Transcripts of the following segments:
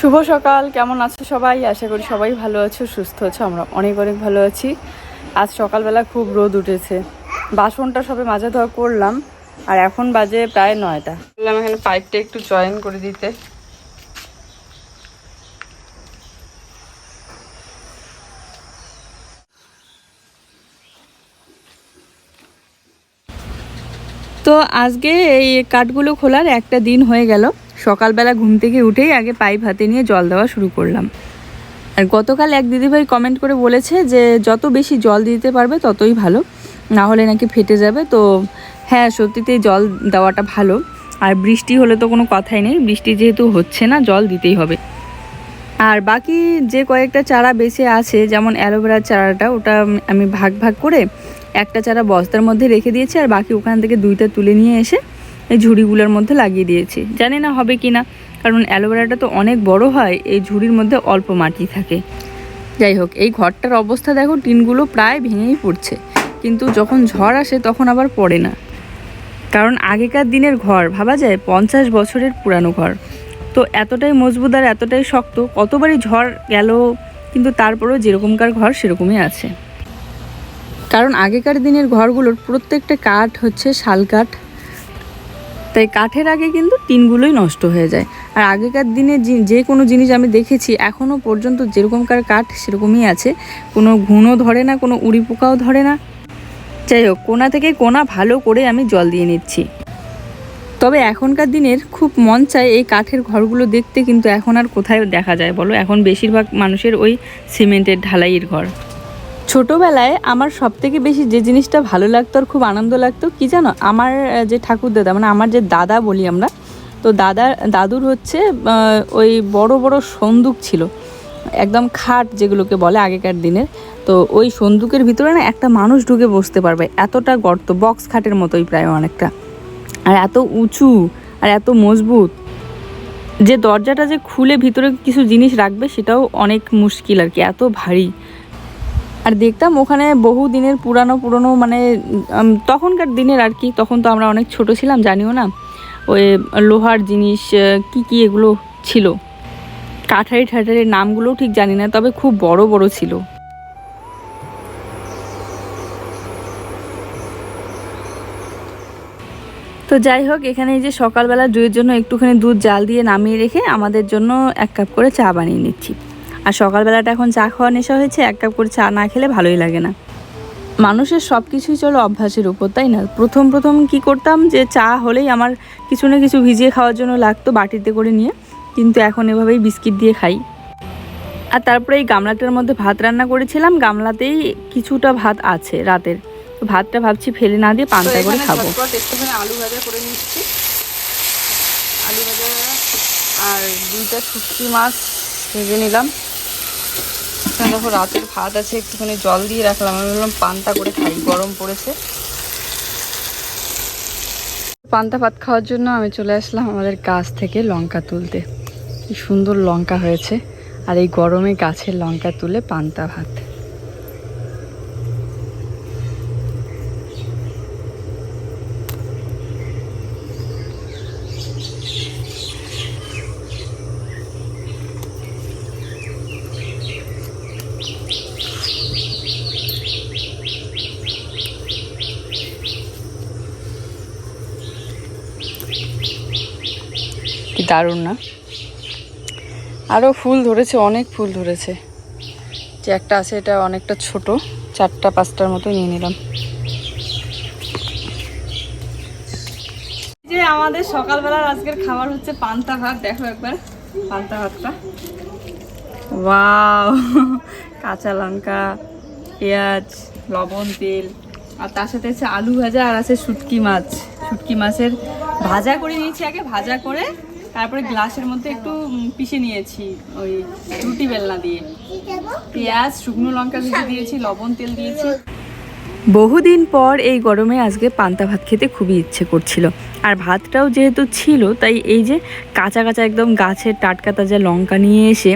শুভ সকাল, কেমন আছো সবাই? আশা করি সবাই ভালো আছো, সুস্থ আছো। আমরা অনেক অনেক ভালো আছি। আজ সকালবেলা খুব রোদ উঠেছে। বাসনটা সবে মাজা ধোয়া করলাম, আর এখন বাজে প্রায় 9টা। বললাম এখানে পাইপটা একটু জয়েন করে দিতে। তো আজকে এই কাঠগুলো খোলার একটা দিন হয়ে গেল। সকালবেলা ঘুম থেকে উঠেই আগে পাইপ হাতে নিয়ে জল দেওয়া শুরু করলাম। আর গতকাল এক দিদিভাই কমেন্ট করে বলেছে যে যত বেশি জল দিতে পারবে ততই ভালো, না হলে নাকি ফেটে যাবে। তো হ্যাঁ, সত্যিতেই জল দেওয়াটা ভালো। আর বৃষ্টি হলে তো কোনো কথাই নেই, বৃষ্টি যেহেতু হচ্ছে না, জল দিতেই হবে। আর বাকি যে কয়েকটা চারা বেঁচে আছে, যেমন অ্যালোভেরার চারাটা, ওটা আমি ভাগ ভাগ করে একটা চারা বস্তার মধ্যে রেখে দিয়েছি, আর বাকি ওখান থেকে 2টা তুলে নিয়ে এসে এই ঝুড়িগুলোর মধ্যে লাগিয়ে দিয়েছি। জানি না হবে কি না, কারণ অ্যালোভেরাটা তো অনেক বড় হয়, এই ঝুড়ির মধ্যে অল্প মাটি থাকে। যাই হোক, এই ঘরটার অবস্থা দেখো, টিনগুলো প্রায় ভেঙেই পড়ছে, কিন্তু যখন ঝড় আসে তখন আবার পড়ে না। কারণ আগেকার দিনের ঘর, ভাবা যায় 50 বছরের পুরানো ঘর, তো এতটাই মজবুত আর এতটাই শক্ত। কতবারই ঝড় গেল, কিন্তু তারপরেও যেরকমকার ঘর সেরকমই আছে। কারণ আগেকার দিনের ঘরগুলোর প্রত্যেকটা কাঠ হচ্ছে শাল কাঠ, তাই কাঠের আগে কিন্তু টিনগুলোই নষ্ট হয়ে যায়। আর আগেকার দিনে যে কোনো জিনিস আমি দেখেছি এখনও পর্যন্ত যেরকমকার কাঠ সেরকমই আছে, কোনো ঘুণও ধরে না, কোনো উড়ি পোকাও ধরে না। যাই হোক, কোনা থেকে কোনা ভালো করে আমি জল দিয়ে নিচ্ছি। তবে এখনকার দিনের খুব মন চায় এই কাঠের ঘরগুলো দেখতে, কিন্তু এখন আর কোথায় দেখা যায় বলো? এখন বেশিরভাগ মানুষের ওই সিমেন্টের ঢালাইয়ের ঘর। ছোটোবেলায় আমার সবথেকে বেশি যে জিনিসটা ভালো লাগতো আর খুব আনন্দ লাগতো কি জানো? আমার যে ঠাকুরদাদা, মানে আমার যে দাদা বলি আমরা, তো দাদুর হচ্ছে ওই বড় বড় সন্দুক ছিল, একদম খাট যেগুলোকে বলে আগেকার দিনের। তো ওই সন্দুকের ভিতরে না একটা মানুষ ঢুকে বসতে পারবে, এতটা গর্ত, বক্স খাটের মতোই প্রায় অনেকটা, আর এত উঁচু আর এত মজবুত যে দরজাটা যে খুলে ভিতরে কিছু জিনিস রাখবে সেটাও অনেক মুশকিল আর কি, এত ভারী। আর দেখতাম ওখানে বহু দিনের পুরনো মানে তখনকার দিনের আর কি, তখন তো আমরা অনেক ছোট ছিলাম, জানিও না, ওই লোহার জিনিস কি এগুলো ছিল, কাঠারির নামগুলোও ঠিক জানি না, তবে খুব বড় বড় ছিল। তো যাই হোক, এখানে এই যে সকালবেলা দুইয়ের জন্য একটুখানি দুধ জাল দিয়ে নামিয়ে রেখে আমাদের জন্য 1 কাপ করে চা বানিয়ে নিচ্ছি। আর সকালবেলাটা এখন চা খাওয়া নেশা হয়েছে, 1 কাপ করে চা না খেলে ভালোই লাগে না। মানুষের সব কিছুই চলো অভ্যাসের উপর, তাই না? প্রথম কি করতাম, যে চা হলেই আমার কিছু না কিছু ভিজিয়ে খাওয়ার জন্য লাগতো বাটিতে করে নিয়ে, কিন্তু এখন এভাবেই বিস্কিট দিয়ে খাই। আর তারপরে এই গামলাটার মধ্যে ভাত রান্না করেছিলাম, গামলাতেই কিছুটা ভাত আছে রাতের, তো ভাতটা ভাবছি ফেলে না দিয়ে পান্তা করে খাবো। একটুখানি আলু ভাজা করে নিচ্ছি, আলু ভাজা আর 2টা শুটকি মাছ ভেজে নিলাম। দেখো রাতের ভাত আছে, একটুখানি জল দিয়ে রাখলাম, আমি বললাম পান্তা করে খাই, গরম পড়েছে। পান্তা ভাত খাওয়ার জন্য আমি চলে আসলাম আমাদের গাছ থেকে লঙ্কা তুলতে। কি সুন্দর লঙ্কা হয়েছে, আর এই গরমে গাছের লঙ্কা তুলে পান্তা ভাত। কি দারুণ না? আরও ফুল ধরেছে, অনেক ফুল ধরেছে। যে একটা আছে এটা অনেকটা ছোট, 4টা-5টার মতো নিয়ে নিলাম। যে আমাদের সকালবেলার আজকের খাবার হচ্ছে পান্তা ভাত। দেখো একবার পান্তা ভাতটা, ওয়াও! কাঁচা লঙ্কা, পেঁয়াজ, লবণ, তেল, আর তার সাথে হচ্ছে আলু ভাজা, আর আছে শুটকি মাছ। শুটকি মাছের ভাজা করে নিয়েছি আগে, ভাজা করে তারপরে গ্লাসের মধ্যে একটু পিষে নিয়েছি ওই রুটি বেলনা দিয়ে। পেঁয়াজ, শুকনো লঙ্কা ভেজে দিয়েছি, লবণ, তেল দিয়েছি। বহুদিন পর এই গরমে আজকে পান্তা ভাত খেতে খুবই ইচ্ছে করছিল, আর ভাতটাও যেহেতু ছিল, তাই এই যে কাঁচা কাঁচা একদম গাছের টাটকা তাজা লঙ্কা নিয়ে এসে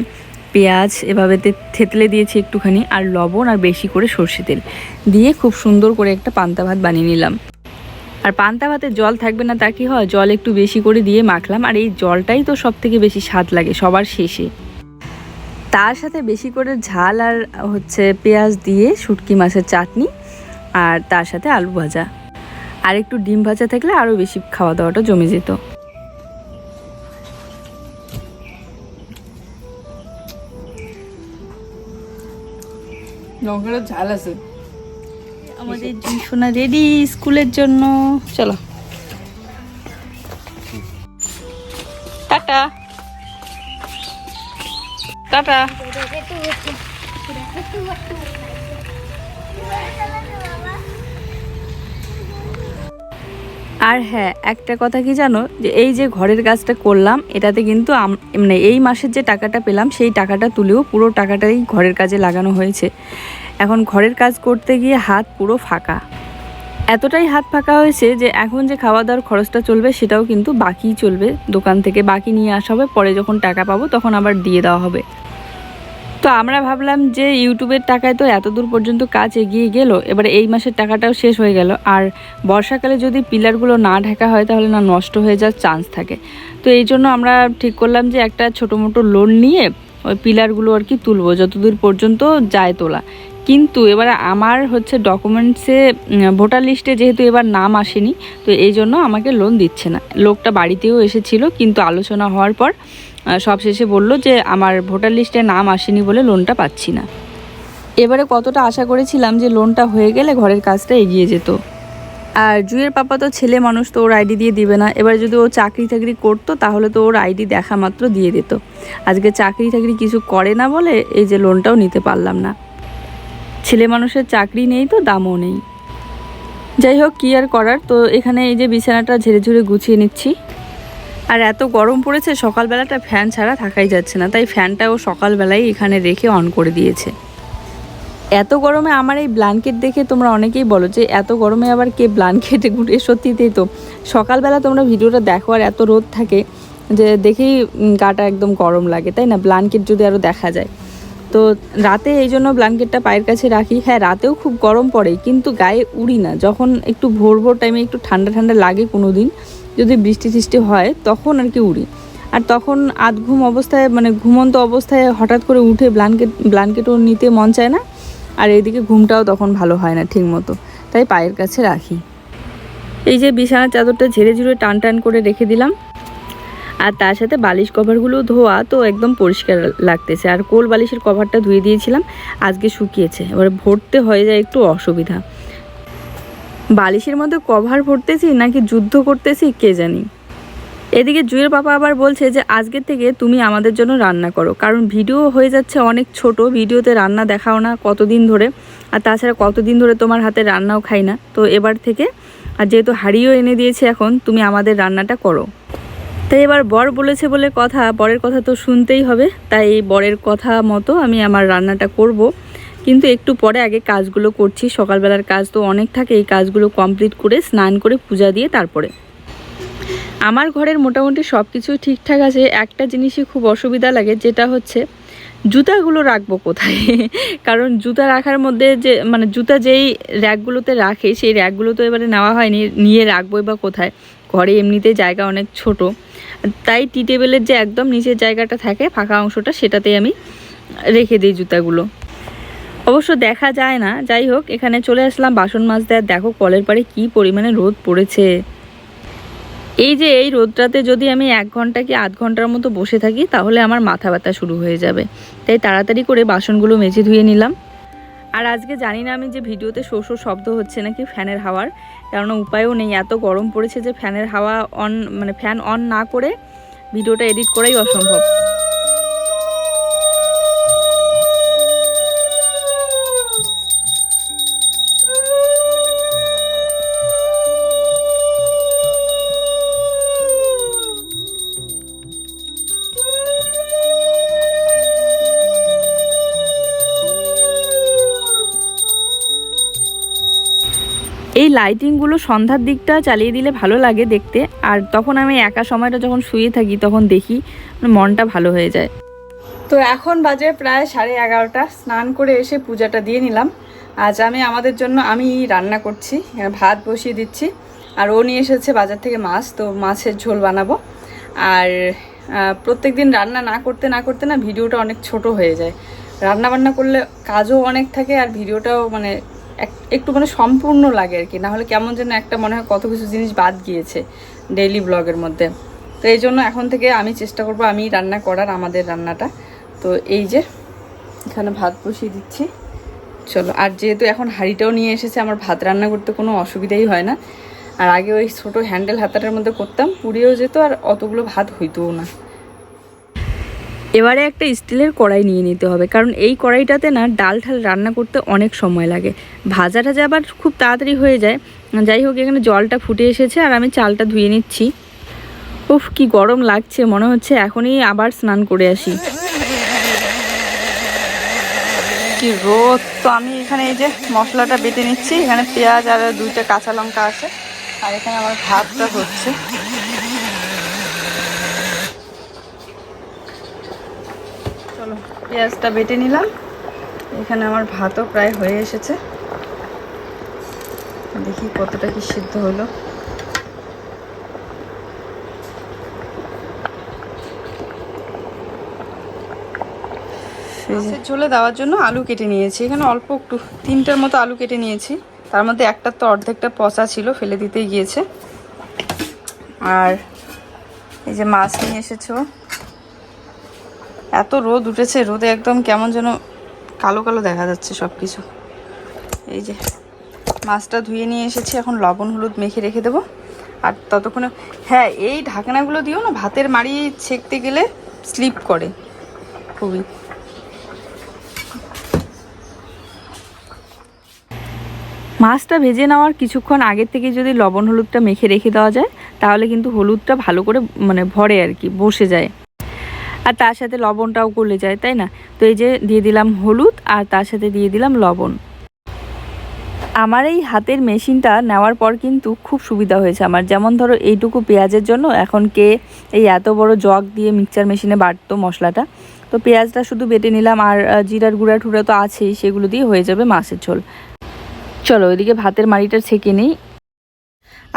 পেঁয়াজ এভাবে থেতলে দিয়েছি একটুখানি, আর লবণ আর বেশি করে সর্ষে তেল দিয়ে খুব সুন্দর করে একটা পান্তা ভাত বানিয়ে নিলাম। আর পান্তা ভাতে জল থাকবে না তা কি হয়, জল একটু বেশি করে দিয়ে মাখলাম, আর এই জলটাই তো সব থেকে বেশি স্বাদ লাগে সবার শেষে। তার সাথে বেশি করে ঝাল আর পেঁয়াজ দিয়ে শুটকি মাছের চাটনি, আর তার সাথে আলু ভাজা, আর একটু ডিম ভাজা থাকলে আরও বেশি খাওয়া দাওয়াটা জমে যেত। লঙ্কাটা ঝাল আছে। আমাদের সোনা রেডি স্কুলের জন্য, চলো টাটা টাটা। আর হ্যাঁ, একটা কথা কি জানো, যে এই যে ঘরের কাজটা করলাম এটাতে কিন্তু মানে এই মাসের যে টাকাটা পেলাম সেই টাকাটা তুলেও পুরো টাকাটাই ঘরের কাজে লাগানো হয়েছে। এখন ঘরের কাজ করতে গিয়ে হাত পুরো ফাঁকা, এতটাই হাত ফাঁকা হয়েছে যে এখন যে খাওয়া দাওয়ার খরচটা চলবে সেটাও কিন্তু বাকিই চলবে, দোকান থেকে বাকি নিয়ে আসা হবে, পরে যখন টাকা পাবো তখন আবার দিয়ে দেওয়া হবে। তো আমরা ভাবলাম যে ইউটিউবের টাকায় তো এত দূর পর্যন্ত কাজ এগিয়ে গেল, এবারে এই মাসের টাকাটাও শেষ হয়ে গেল, আর বর্ষাকালে যদি পিলারগুলো না ঢাকা হয় তাহলে না নষ্ট হয়ে যাওয়ার চান্স থাকে। তো এই জন্য আমরা ঠিক করলাম যে একটা ছোটো মোটো লোন নিয়ে ওই পিলারগুলো আর কি তুলবো, যতদূর পর্যন্ত যায় তোলা। কিন্তু এবারে আমার ডকুমেন্টসে ভোটার লিস্টে যেহেতু এবার নাম আসেনি, তো এই জন্য আমাকে লোন দিচ্ছে না। লোকটা বাড়িতেও এসেছিল, কিন্তু আলোচনা হওয়ার পর সবশেষে বলল যে আমার ভোটার লিস্টে নাম আসেনি বলে লোনটা পাচ্ছি না। এবারে কতটা আশা করেছিলাম যে লোনটা হয়ে গেলে ঘরের কাজটা এগিয়ে যেত। আর জুয়ের পাপা তো ছেলে মানুষ, তো ওর আইডি দিয়ে দিবে না। এবার যদি ও চাকরি টাকরি করতো তাহলে তো ওর আইডি দেখা মাত্র দিয়ে দিত। আজকে চাকরি টাকরি কিছু করে না বলে এই যে লোনটাও নিতে পারলাম না। ছেলে মানুষের চাকরি নেই তো দামও নেই। যাই হোক, কী আর করার। তো এখানে এই যে বিছানাটা ঝেড়ে ঝুড়ে গুছিয়ে নিচ্ছি। আর এত গরম পড়েছে, সকালবেলাটা ফ্যান ছাড়া থাকাই যাচ্ছে না, তাই ফ্যানটাও সকালবেলায় এখানে রেখে অন করে দিয়েছে। এত গরমে আমার এই ব্ল্যাঙ্কেট দেখে তোমরা অনেকেই বলো যে এত গরমে আবার কে ব্ল্যাঙ্কেটে ঘুরে, সত্যিতেই তো সকালবেলা তোমরা ভিডিওটা দেখো আর এত রোদ থাকে যে দেখেই গাটা একদম গরম লাগে, তাই না? ব্ল্যাঙ্কেট যদি আরও দেখা যায়। তো রাতে এই জন্য ব্ল্যাঙ্কেটটা পায়ের কাছে রাখি। হ্যাঁ, রাতেও খুব গরম পড়ে, কিন্তু গায়ে উড়ি না। যখন একটু ভোর ভোর টাইমে একটু ঠান্ডা ঠান্ডা লাগে, কোনো দিন যদি বৃষ্টি টিষ্টি হয় তখন আর কি উড়ি। আর তখন আধঘুম অবস্থায়, মানে ঘুমন্ত অবস্থায় হঠাৎ করে উঠে ব্ল্যাঙ্কেটও নিতে মন চায় না, আর এইদিকে ঘুমটাও তখন ভালো হয় না ঠিক মতো, তাই পায়ের কাছে রাখি। এই যে বিছানার চাদরটা ঝেড়ে ঝুড়ে টান টান করে রেখে দিলাম, আর তার সাথে বালিশ কভারগুলো ধোয়া তো একদম পরিষ্কার লাগতেছে। আর কোল বালিশের কভারটা ধুয়ে দিয়েছিলাম, আজকে শুকিয়েছে। এবার ভরতে হয়ে যায় একটু অসুবিধা। বালিশের মধ্যে কভার ভরতেছি নাকি যুদ্ধ করতেছি কে জানি। এদিকে জুয়ের পাপা আবার বলছে যে আজকের থেকে তুমি আমাদের জন্য রান্না করো, কারণ ভিডিও হয়ে যাচ্ছে অনেক ছোট, ভিডিওতে রান্না দেখাও না কতদিন ধরে, আর তাছাড়া কতদিন ধরে তোমার হাতে রান্নাও খাই না। তো এবার থেকে, আর যেহেতু হাঁড়িও এনে দিয়েছে এখন, তুমি আমাদের রান্নাটা করো। তাই এবার বর বলেছে বলে কথা, বরের কথা তো শুনতেই হবে। তাই বরের কথা মতো আমি আমার রান্নাটা করব, কিন্তু একটু পরে আগে কাজগুলো করছি। সকালবেলার কাজ তো অনেক থাকে, এই কাজগুলো কমপ্লিট করে স্নান করে পূজা দিয়ে তারপরে। আমার ঘরের মোটামুটি সব কিছুই ঠিকঠাক আছে, একটা জিনিসই খুব অসুবিধা লাগে, যেটা জুতাগুলো রাখবো কোথায়। কারণ জুতা রাখার মধ্যে যে মানে জুতা যেই র্যাকগুলোতে রাখে সেই র্যাকগুলো তো এবারে নেওয়া হয়নি, নিয়ে রাখবো বা কোথায়। ঘরে এমনিতে জায়গা অনেক ছোট, তাই টি টেবিলের যে একদম নিচের জায়গাটা থাকে ফাঁকা অংশটা, সেটাতেই আমি রেখে দিই জুতাগুলো। অবশ্য দেখা যায় না। যাই হোক, এখানে চলে আসলাম বাসন মাজতে। আর দেখো কলের পাড়ে কী পরিমাণে রোদ পড়েছে। এই যে এই রোদটাতে যদি আমি 1 ঘন্টা কি আধ ঘন্টার মতো বসে থাকি তাহলে আমার মাথা ব্যথা শুরু হয়ে যাবে। তাই তাড়াতাড়ি করে বাসনগুলো মেজে ধুয়ে নিলাম। আর আজকে জানি না আমি যে ভিডিওতে শো শো শব্দ হচ্ছে নাকি ফ্যানের হাওয়ার, কেননা উপায়ও নেই, এত গরম পড়েছে যে ফ্যানের হাওয়া অন, মানে ফ্যান অন না করে ভিডিওটা এডিট করাই অসম্ভব। এই লাইটিংগুলো সন্ধ্যার দিকটা চালিয়ে দিলে ভালো লাগে দেখতে। আর তখন আমি একা সময়টা যখন শুয়ে থাকি তখন দেখি, মনটা ভালো হয়ে যায়। তো এখন বাজে প্রায় 11:30। স্নান করে এসে পূজাটা দিয়ে নিলাম। আজ আমি আমাদের জন্য আমি রান্না করছি, ভাত বসিয়ে দিচ্ছি। আর ও নিয়ে এসেছে বাজার থেকে মাছ, তো মাছের ঝোল বানাবো। আর প্রত্যেক দিন রান্না না করতে না ভিডিওটা অনেক ছোট হয়ে যায়। রান্না বান্না করলে কাজও অনেক থাকে আর ভিডিওটাও মানে একটু মানে সম্পূর্ণ লাগে আর কি, নাহলে কেমন যেন একটা মনে হয় কত কিছু জিনিস বাদ গিয়েছে ডেইলি ব্লগের মধ্যে। তো এই জন্য এখন থেকে আমি চেষ্টা করব আমি রান্না করার, আমাদের রান্নাটা। তো এই যে এখানে ভাত বসিয়ে দিচ্ছি, চলো। আর যেহেতু এখন হাঁড়িটাও নিয়ে এসেছে, আমার ভাত রান্না করতে কোনো অসুবিধাই হয় না। আর আগে ওই ছোটো হ্যান্ডেল হাতাটার মধ্যে করতাম, পুড়িয়েও যেত আর অতগুলো ভাত হইতোও না। এবারে একটা স্টিলের কড়াই নিয়ে নিতে হবে, কারণ এই কড়াইটাতে না ডাল ঠাল রান্না করতে অনেক সময় লাগে, ভাজা টাজা আবার খুব তাড়াতাড়ি হয়ে যায়। যাই হোক, এখানে জলটা ফুটে এসেছে আর আমি চালটা ধুয়ে নিচ্ছি। উফ, কি গরম লাগছে, মনে হচ্ছে এখনই আবার স্নান করে আসি, কি রোদ। তো আমি এখানে এই যে মশলাটা বেটে নিচ্ছি, এখানে পেঁয়াজ আর 2টা কাঁচা লঙ্কা আছে, আর এখানে আমার ভাতটা হচ্ছে। চলো পেঁয়াজটা বেটে নিলাম, এখানে আমার ভাতও প্রায় হয়ে এসেছে, দেখি কতটা কি সিদ্ধ হলো। মাছের ঝোলে দেওয়ার জন্য আলু কেটে নিয়েছি, এখানে অল্প একটু 3টার মতো আলু কেটে নিয়েছি, তার মধ্যে একটা তো অর্ধেকটা পচা ছিল, ফেলে দিতেই গিয়েছে। আর এই যে মাছ নিয়ে এসেছো, এত রোদ উঠেছে, রোদে একদম কেমন যেন কালো কালো দেখা যাচ্ছে সব কিছু। এই যে মাছটা ধুয়ে নিয়ে এসেছি, এখন লবণ হলুদ মেখে রেখে দেবো। আর ততক্ষণে হ্যাঁ, এই ঢাকনাগুলো দিও না, ভাতের মাড়ি ছেঁকতে গেলে স্লিপ করে খুবই। মাছটা ভেজে নেওয়ার কিছুক্ষণ আগের থেকে যদি লবণ হলুদটা মেখে রেখে দেওয়া যায়, তাহলে কিন্তু হলুদটা ভালো করে মানে ভরে আর কি, বসে যায়, আর তার সাথে লবণটাও গলে যায়, তাই না? তো এই যে দিয়ে দিলাম হলুদ আর তার সাথে দিয়ে দিলাম লবণ। আমার এই হাতের মেশিনটা নেওয়ার পর কিন্তু খুব সুবিধা হয়েছে আমার। যেমন ধরো এইটুকু পেঁয়াজের জন্য এখন কে এই এত বড় জগ দিয়ে মিক্সচার মেশিনে বাটতো মশলাটা, তো পেঁয়াজটা শুধু বেটে নিলাম, আর জিরার গুঁড়া টুড়া তো আছেই, সেগুলো দিয়ে হয়ে যাবে মাছের ঝোল। চলো ওইদিকে ভাতের মাড়িটা ছেঁকে নিই।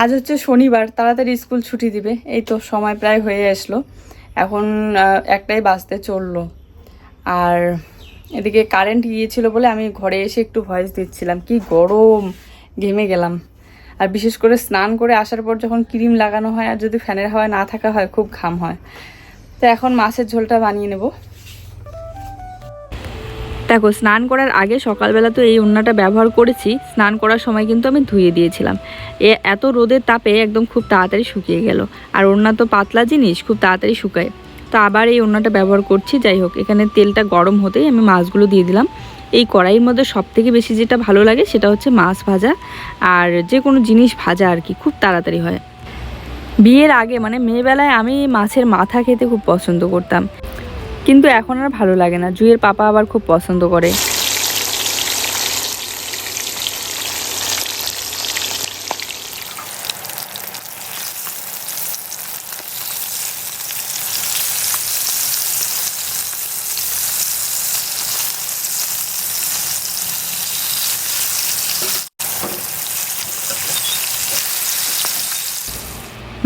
আজ হচ্ছে শনিবার, তাড়াতাড়ি স্কুল ছুটি দিবে, এই তো সময় প্রায় হয়ে আসলো, এখন 1টাই বাজতে চললো। আর এদিকে কারেন্ট গিয়েছিল বলে আমি ঘরে এসে একটু ভয়েস দিচ্ছিলাম, কি গরম, ঘেমে গেলাম। আর বিশেষ করে স্নান করে আসার পর যখন ক্রিম লাগানো হয় আর যদি ফ্যানের হাওয়ায় না থাকা হয়, খুব ঘাম হয়। তো এখন মাছের ঝোলটা বানিয়ে নেব। দেখো, স্নান করার আগে সকালবেলা তো এই ওড়নাটা ব্যবহার করেছি, স্নান করার সময় কিন্তু আমি ধুয়ে দিয়েছিলাম। এত রোদের তাপে একদম খুব তাড়াতাড়ি শুকিয়ে গেল, আর ওড়না তো পাতলা জিনিস, খুব তাড়াতাড়ি শুকায়। তো আবার এই ওড়নাটা ব্যবহার করছি। যাই হোক, এখানে তেলটা গরম হতেই আমি মাছগুলো দিয়ে দিলাম। এই কড়াইয়ের মধ্যে সবথেকে বেশি যেটা ভালো লাগে সেটা হচ্ছে মাছ ভাজা, আর যে কোনো জিনিস ভাজা আর কি, খুব তাড়াতাড়ি হয়। বিয়ের আগে মানে মেয়েবেলায় আমি মাছের মাথা খেতে খুব পছন্দ করতাম, কিন্তু এখন আর ভালো লাগে না। জুইয়ের পাপা আবার খুব পছন্দ করে।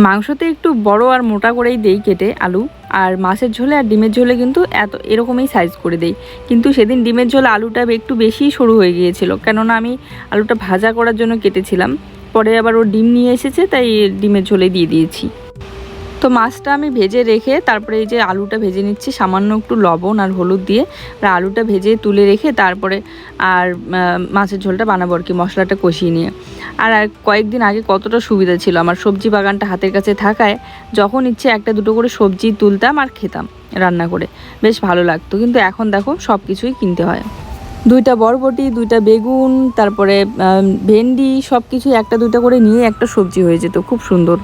মাংসতে একটু বড় আর মোটা করেই দেই কেটে আলু, আর মাছের ঝোলে আর ডিমের ঝোলে কিন্তু এরকমই সাইজ করে দেই। কিন্তু সেদিন ডিমের ঝোলে আলুটা একটু বেশিই সরু হয়ে গিয়েছিল, কেননা আমি আলুটা ভাজা করার জন্য কেটেছিলাম, পরে আবার ও ডিম নিয়ে এসেছে, তাই ডিমের ঝোলে দিয়ে দিয়েছি। তো মাছটা আমি ভেজে রেখে তারপরে এই যে আলুটা ভেজে নিচ্ছি সামান্য একটু লবণ আর হলুদ দিয়ে, আর আলুটা ভেজে তুলে রেখে তারপরে আর মাছের ঝোলটা বানাবো আর কি, মশলাটা কষিয়ে নিয়ে। আর কয়েকদিন আগে কতটা সুবিধা ছিল, আমার সবজি বাগানটা হাতের কাছে থাকায় যখন ইচ্ছে একটা দুটো করে সবজি তুলতাম আর খেতাম রান্না করে, বেশ ভালো লাগতো। কিন্তু এখন দেখো সব কিছুই কিনতে হয়। 2টা বরবটি, 2টা বেগুন, তারপরে ভেন্ডি, সব কিছুই একটা দুটা করে নিয়ে একটা সবজি হয়ে যেত, খুব সুন্দর।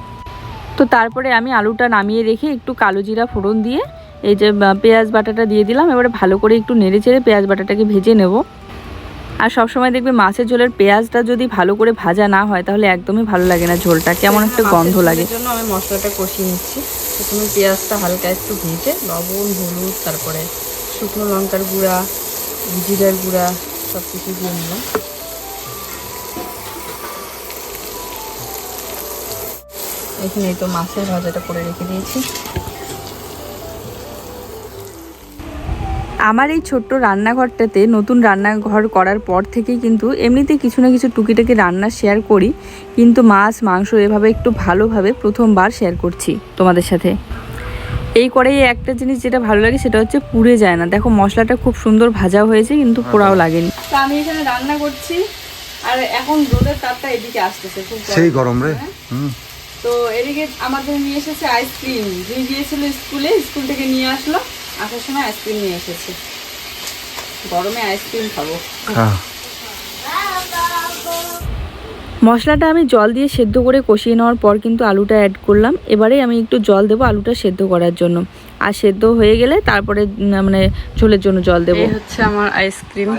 তো তারপরে আমি আলুটা নামিয়ে রেখে একটু কালো জিরা ফোড়ন দিয়ে এই যে পেঁয়াজ বাটাটা দিয়ে দিলাম। এবারে ভালো করে একটু নেড়ে চেড়ে পেঁয়াজ বাটাটাকে ভেজে নেব। আর সবসময় দেখবে মাছের ঝোলের পেঁয়াজটা যদি ভালো করে ভাজা না হয় তাহলে একদমই ভালো লাগে না, ঝোলটা কেমন একটা গন্ধ লাগে। জন্য আমি মশলাটা কষিয়ে নিচ্ছি। প্রথমে পেঁয়াজটা হালকা একটু ভেজে লবণ হলুদ তারপরে শুকনো লঙ্কার গুঁড়া জিরার গুঁড়া সব কিছু দিয়ে নিলাম। এখানে তো মাছের ভাজাটা করে রেখে দিয়েছি। আমার এই ছোট্ট রান্নাঘরটাতে নতুন রান্নাঘর করার পর থেকেই কিন্তু এমনিতে কিছু না কিছু টুকিটাকি রান্না শেয়ার করি, কিন্তু মাছ মাংস এভাবে একটু ভালোভাবে প্রথমবার শেয়ার করছি তোমাদের সাথে। এই করেই একটা জিনিস যেটা ভালো লাগে সেটা হচ্ছে পুড়ে যায় না। দেখো মশলাটা খুব সুন্দর ভাজা হয়েছে কিন্তু পোড়াও লাগেনি। তো আমি এখানে রান্না করছি আর এখন রোদের তাপটা এদিকে আসতেছে, খুব সেই গরম রে। তো এদিকে আমাদের নিয়ে এসেছে আইসক্রিম। দুই গিয়েছিল স্কুলে, স্কুল থেকে নিয়ে আসলো, আসার সময় আইসক্রিম নিয়ে এসেছে। গরমে আইসক্রিম খাবো। মশলাটা আমি জল দিয়ে সেদ্ধ করে কষিয়ে নেওয়ার পর কিন্তু আলুটা অ্যাড করলাম। এবারে আমি একটু জল দেবো আলুটা সেদ্ধ করার জন্য, আর সেদ্ধ হয়ে গেলে তারপরে মানে ঝোলের জন্য জল দেবো। এই হচ্ছে আমার আইসক্রিম।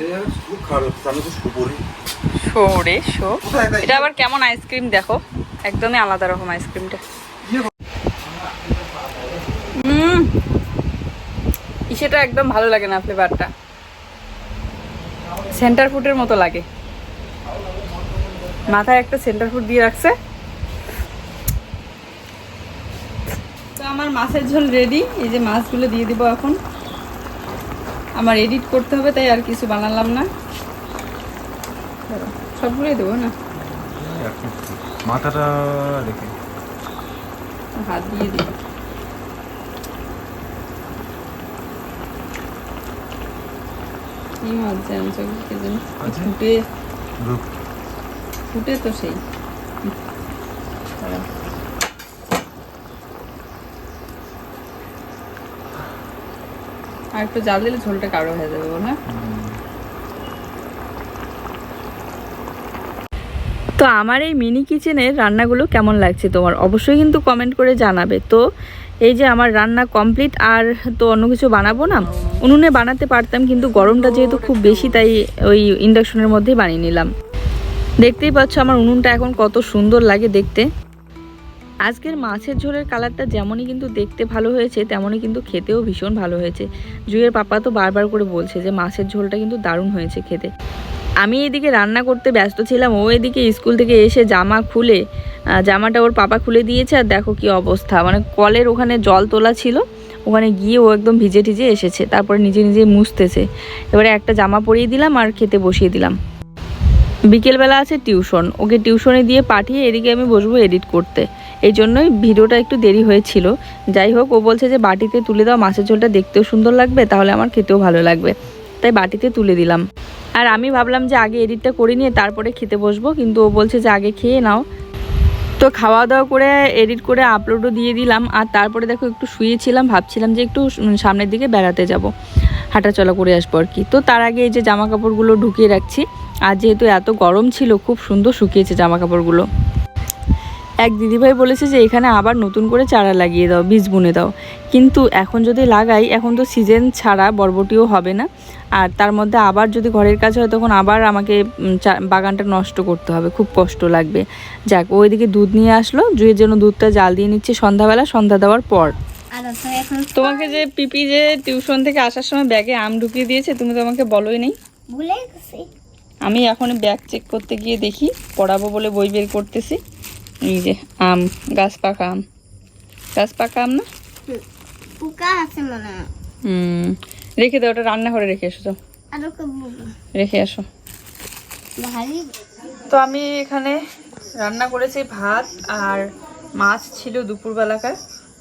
এটা আবার কেমন আইসক্রিম দেখো, একদমই আলাদা রকম আইসক্রিমটা। সেটা একদম ভালো লাগে না, ফ্লেভারটা সেন্টার ফুডের মতো লাগে। মাথায় একটা সেন্টার ফুড দিয়ে রাখছে। তো আমার মাছের ঝোল রেডি। এই যে মাছগুলো দিয়ে দিব এখন। আমার এডিট করতে হবে তাই আর কিছু বানালাম না, সবগুলোই দেবো না, মাথাটা রেখে হাত দিয়ে দিব। কি মাছ জানছো কি জানি, ফুটে তো সেই। আর একটু জাল দিলে ঝোলটা কারো হয়ে যাবে বল। হ্যাঁ, তো আমার এই মিনি কিচেনের রান্নাগুলো কেমন লাগছে তোমার অবশ্যই কিন্তু কমেন্ট করে জানাবে। তো এই যে আমার রান্না কমপ্লিট, আর তো অন্য কিছু বানাবো না। উনুনে বানাতে পারতাম কিন্তু গরমটা যেহেতু খুব বেশি তাই ওই ইন্ডাকশনের মধ্যেই বানিয়ে নিলাম। দেখতেই পাচ্ছ আমার উনুনটা এখন কত সুন্দর লাগে দেখতে। আজকের মাছের ঝোলের কালারটা যেমনই কিন্তু দেখতে ভালো হয়েছে তেমনই কিন্তু খেতেও ভীষণ ভালো হয়েছে। জুয়ের পাপা তো বারবার করে বলছে যে মাছের ঝোলটা কিন্তু দারুণ হয়েছে খেতে। আমি এদিকে রান্না করতে ব্যস্ত ছিলাম, ও এদিকে স্কুল থেকে এসে জামা খুলে, জামাটা ওর পাপা খুলে দিয়েছে। আর দেখো কি অবস্থা, মানে কলের ওখানে জল তোলা ছিল, ওখানে গিয়ে ও একদম ভিজে টিজে এসেছে, তারপরে নিজে নিজে মুছতেছে। এবারে একটা জামা পরিয়ে দিলাম আর খেতে বসিয়ে দিলাম। বিকেলবেলা আছে টিউশন, ওকে টিউশনে দিয়ে পাঠিয়ে এদিকে আমি বসবো এডিট করতে। এই জন্যই ভিডিওটা একটু দেরি হয়েছিল। যাই হোক, ও বলছে যে বাটিতে তুলে দাও, মাছের ঝোলটা দেখতেও সুন্দর লাগবে, তাহলে আমার খেতেও ভালো লাগবে, তাই বাটিতে তুলে দিলাম। আর আমি ভাবলাম যে আগে এডিটটা করে নিয়ে তারপরে খেতে বসবো, কিন্তু ও বলছে যে আগে খেয়ে নাও। তো খাওয়া দাওয়া করে এডিট করে আপলোডও দিয়ে দিলাম। আর তারপরে দেখো একটু শুয়েছিলাম, ভাবছিলাম যে একটু সামনের দিকে বেড়াতে যাব, হাঁটাচলা করে আসবো আর কি। তো তার আগে এই যে জামা কাপড়গুলো ঢুকিয়ে রাখছি। আর যেহেতু এত গরম ছিল, খুব সুন্দর শুকিয়েছে জামা কাপড়গুলো। এক দিদিভাই বলেছে যে এখানে আবার নতুন করে চারা লাগিয়ে দাও, বীজ বুনে দাও, কিন্তু এখন যদি লাগাই, এখন তো সিজন ছাড়া বরবটিও হবে না। আর তার মধ্যে আবার যদি ঘরের কাজ হয় তখন আবার আমাকে বাগানটা নষ্ট করতে হবে, খুব কষ্ট লাগবে। যাক, ওইদিকে দুধ নিয়ে আসলো, জুয়ের জন্য দুধটা জাল দিয়ে নিচ্ছে সন্ধ্যাবেলা, সন্ধ্যা দেওয়ার পর। তোমাকে যে পিপি যে টিউশন থেকে আসার সময় ব্যাগে আম ঢুকিয়ে দিয়েছে, তুমি তো আমাকে বলোই নেই। ভুলে গেছি। আমি এখন ব্যাগ চেক করতে গিয়ে দেখি, পড়াবো বলে বই বের করতেছি। এই যে আম, গাছ পাকা আম, গাছ পাকা আম না, পোকা আছে মনে হয়। রেখে দাও, ওটা রান্না করে রেখে এসো, যাও রেখে আসো। তো আমি এখানে রান্না করেছি ভাত আর মাছ ছিল দুপুরবেলাকার।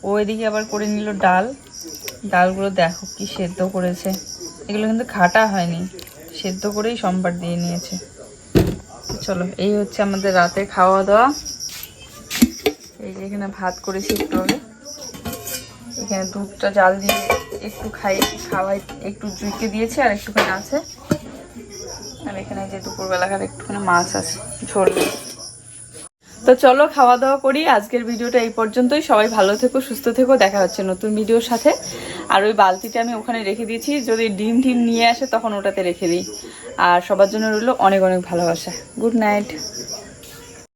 ও এদিকে আবার করে নিল ডাল। ডালগুলো দেখো কি সেদ্ধ করেছে, এগুলো কিন্তু ঘাটা হয়নি, সেদ্ধ করেই সম্বার দিয়ে নিয়েছে। চলো, এই হচ্ছে আমাদের রাতের খাওয়া দাওয়া। এই যে এখানে ভাত করেছি একটু আগে, এখানে দুধটা জাল দিয়ে একটু খাওয়াই, একটু জুইকে দিয়েছি আর একটুখানি আছে। আর এখানে যে দুপুরবেলাকার একটুখানি মাছ আছে ঝোল। তো চলো খাওয়া দাওয়া করি। আজকের ভিডিওটা এই পর্যন্তই। সবাই ভালো থেকো, সুস্থ থেকো, দেখা হচ্ছে নতুন ভিডিওর সাথে। আর ওই বালতিটা আমি ওখানে রেখে দিয়েছি, যদি ডিম টিম নিয়ে আসে তখন ওটাতে রেখে দিই। আর সবার জন্য রইল অনেক অনেক ভালোবাসা। Good night.